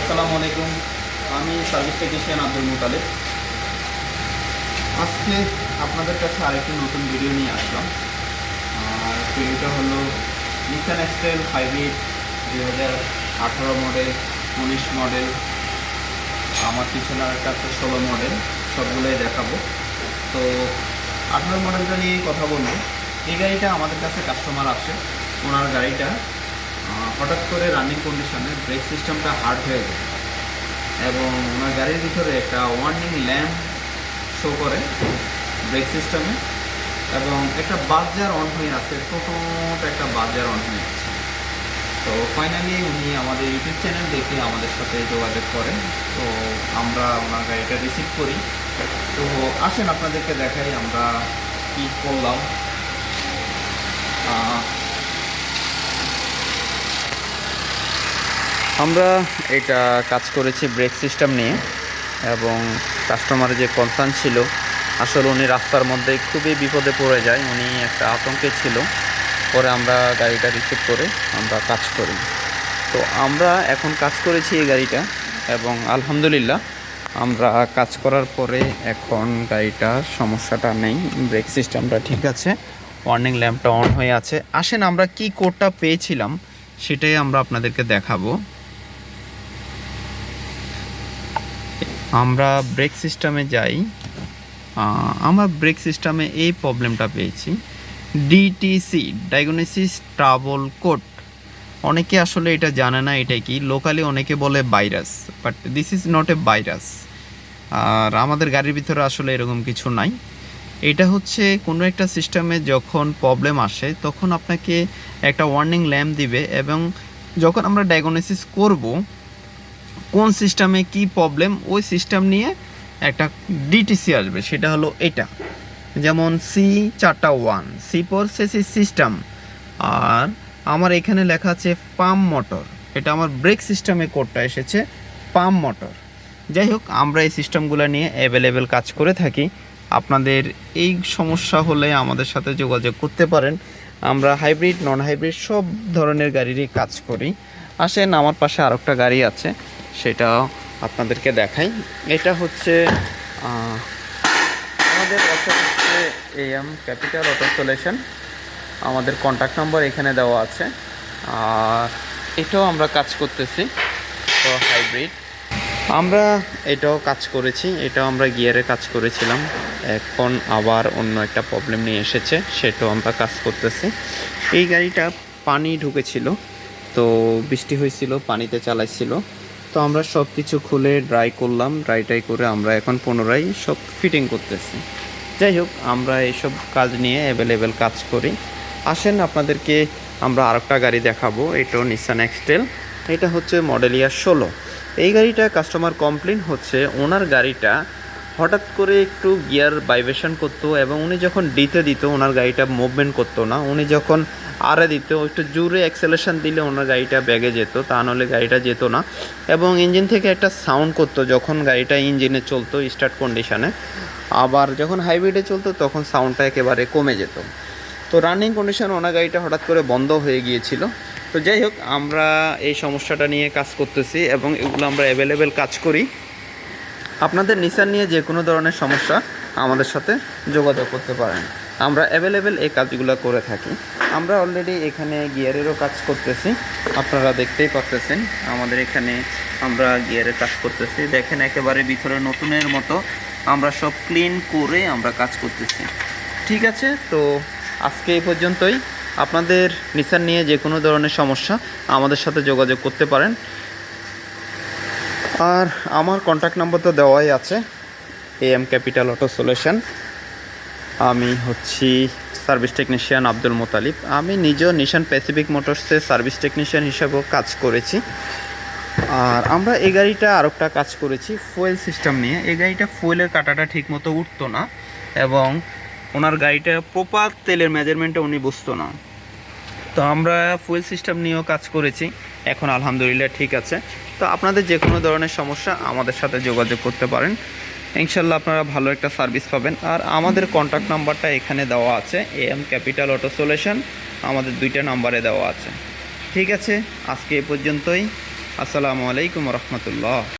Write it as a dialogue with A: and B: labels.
A: আসসালামু আলাইকুম। আমি সার্ভিস টেকনিশিয়ান আব্দুল মুতালিব। আজকে আপনাদের কাছে আরেকটি নতুন ভিডিও নিয়ে আসলাম। আর ভিডিওটা হলো নিসান এক্সটেল হাইব্রিড 2018 মডেল, 19 মডেল, আমার পিছনে আরেকটা আছে 16 মডেল, সবগুলোই দেখাবো। তো 18 মডেলটা নিয়ে কথা বলবো। এই গাড়িটা আমাদের কাছে কাস্টমার আসে, ওনার গাড়িটা হঠাৎ করে রানিং কন্ডিশনে ব্রেক সিস্টেমটা হার্ড হয়ে যায় এবং ওনার গাড়ির ভিতরে একটা ওয়ার্নিং ল্যাম্প শো করে ব্রেক সিস্টেমে, এবং একটা বাজার অন হয়ে আছে, টোটোট একটা বাজার অন হয়ে আছে। তো ফাইনালি উনি আমাদের ইউটিউব চ্যানেল দেখে আমাদের সাথে যোগাযোগ করেন। তো আমরা ওনার গাড়িটা রিসিভ করি। তো আসেন আপনাদেরকে দেখাই আমরা কী করলাম। আমরা এটা কাজ করেছি ব্রেক সিস্টেম নিয়ে, এবং কাস্টমারের যে কনসার্ন ছিল, আসলে উনি রাস্তার মধ্যে খুবই বিপদে পড়ে যায়, উনি একটা আতঙ্কে ছিল। পরে আমরা গাড়িটা রিসিভ করে আমরা কাজ করি। তো আমরা এখন কাজ করেছি এই গাড়িটা, এবং আলহামদুলিল্লাহ আমরা কাজ করার পরে এখন গাড়িটার সমস্যাটা নেই, ব্রেক সিস্টেমটা ঠিক আছে, ওয়ার্নিং ল্যাম্পটা অন হয়ে আছে। আসেন আমরা কি কোডটা পেয়েছিলাম সেটাই আমরা আপনাদেরকে দেখাবো। আমরা ব্রেক সিস্টেমে যাই। আমার ব্রেক সিস্টেমে এই প্রবলেমটা পেয়েছি, ডিটিসি ডায়াগনোসিস ট্রাবল কোড। অনেকে আসলে এটা জানে না এটা কি, লোকালি অনেকে বলে virus, but this is not a virus. আর আমাদের গাড়ির ভিতরে আসলে এরকম কিছু নাই। এটা হচ্ছে কোনো একটা সিস্টেমে যখন প্রবলেম আসে তখন আপনাকে একটা ওয়ার্নিং ল্যাম্প দিবে, এবং যখন আমরা ডায়াগনোসিস করব কোন সিস্টেমে কি প্রবলেম, ওই সিস্টেম নিয়ে একটা ডিটিসি আসবে, সেটা হলো এটা। যেমন C4-1, C for chassis system. আর আমার এখানে লেখা আছে পাম্প মোটর, এটা আমার ব্রেক সিস্টেমে কোডটা এসেছে পাম্প মোটর। যাই হোক, আমরা এই সিস্টেমগুলো নিয়ে অ্যাভেলেবেল কাজ করে থাকি। আপনাদের এই সমস্যা হলে আমাদের সাথে যোগাযোগ করতে পারেন। আমরা হাইব্রিড, নন হাইব্রিড সব ধরনের গাড়িরই কাজ করি। আসেন, আমার পাশে আরেকটা গাড়ি আছে, সেটাও আপনাদেরকে দেখাই। এটা হচ্ছে আমাদের অটো হচ্ছে AM ক্যাপিটাল অটো সলিউশন। আমাদের কন্ট্যাক্ট নাম্বার এখানে দেওয়া আছে। আর এটাও আমরা কাজ করতেছি, তো হাইব্রিড আমরা এটাও কাজ করেছি, এটাও আমরা গিয়ারে কাজ করেছিলাম, এখন আবার অন্য একটা প্রবলেম নিয়ে এসেছে, সেটাও আমরা কাজ করতেছি। এই গাড়িটা পানি ঢুকেছিল, তো বৃষ্টি হয়েছিল, পানিতে চালাইছিল, তো আমরা সব কিছু খুলে ড্রাই করলাম, ড্রাই করে আমরা এখন পুনরায় সব ফিটিং করতেছি। যাই হোক, আমরা এইসব কাজ নিয়ে অ্যাভেলেবেল কাজ করি। আসেন আপনাদেরকে আমরা আরেকটা গাড়ি দেখাবো, এটাও নিসান এক্সটেল। এটা হচ্ছে মডেল ইয়ার 16। এই গাড়িটা কাস্টমার কমপ্লেন হচ্ছে ওনার গাড়িটা হঠাৎ করে একটু গিয়ার ভাইব্রেশন করতো, এবং উনি যখন ডিতে দিত ওনার গাড়িটা মুভমেন্ট করতো না, উনি যখন আরে দিত একটু জোরে অ্যাক্সেলেশন দিলে ওনার গাড়িটা ব্যাগে যেত, তা নাহলে গাড়িটা যেত না। এবং ইঞ্জিন থেকে একটা সাউন্ড করতো যখন গাড়িটা ইঞ্জিনে চলতো স্টার্ট কন্ডিশনে, আবার যখন হাইব্রিডে চলতো তখন সাউন্ডটা একেবারে কমে যেত। তো রানিং কন্ডিশন ওনার গাড়িটা হঠাৎ করে বন্ধ হয়ে গিয়েছিল। তো যাই হোক, আমরা এই সমস্যাটা নিয়ে কাজ করতেছি, এবং এগুলো আমরা অ্যাভেলেবেল কাজ করি। আপনাদের নিসান নিয়ে যে কোনো ধরনের সমস্যা আমাদের সাথে যোগাযোগ করতে পারেন, আমরা অ্যাভেলেবেল এই কাজগুলো করে থাকি। আমরা অলরেডি এখানে গিয়ারেরও কাজ করতেছি, আপনারা দেখতেই পাচ্ছেন আমাদের এখানে আমরা গিয়ারের কাজ করতেছি। দেখেন একেবারে ভিতরে নতুনের মতো আমরা সব ক্লিন করে আমরা কাজ করতেছি। ঠিক আছে, তো আজকে এই পর্যন্তই। আপনাদের নিসান নিয়ে যে কোনো ধরনের সমস্যা আমাদের সাথে যোগাযোগ করতে পারেন। আর আমার কন্ট্যাক্ট নাম্বার তো দেওয়াই আছে, AM ক্যাপিটাল অটো সলিউশন। আমি হচ্ছি সার্ভিস টেকনিশিয়ান আব্দুল মুতালিব। আমি নিজেও নিশান প্যাসিফিক মোটরসে সার্ভিস টেকনিশিয়ান হিসাবেও কাজ করেছি। আর আমরা এই গাড়িটা আরেকটা কাজ করেছি ফুয়েল সিস্টেম নিয়ে। এই গাড়িটা ফুয়েলের কাঁটাটা ঠিকমতো উঠতো না, এবং ওনার গাড়িটা প্রপার তেলের মেজারমেন্টে উনি বুঝতো না। তো আমরা ফুয়েল সিস্টেম নিয়েও কাজ করেছি, এখন আলহামদুলিল্লাহ ঠিক আছে। তো আপনাদের যে কোনো ধরনের সমস্যা আমাদের সাথে যোগাযোগ করতে পারেন, ইনশাল্লাহ আপনারা ভালো একটা সার্ভিস পাবেন। আর আমাদের কন্ট্যাক্ট নাম্বারটা এখানে দেওয়া আছে, AM ক্যাপিটাল অটো সলিউশন, আমাদের 2টা নাম্বারে দেওয়া আছে। ঠিক আছে, আজকে এ পর্যন্তই। আসসালামু আলাইকুম রহমতুল্লাহ।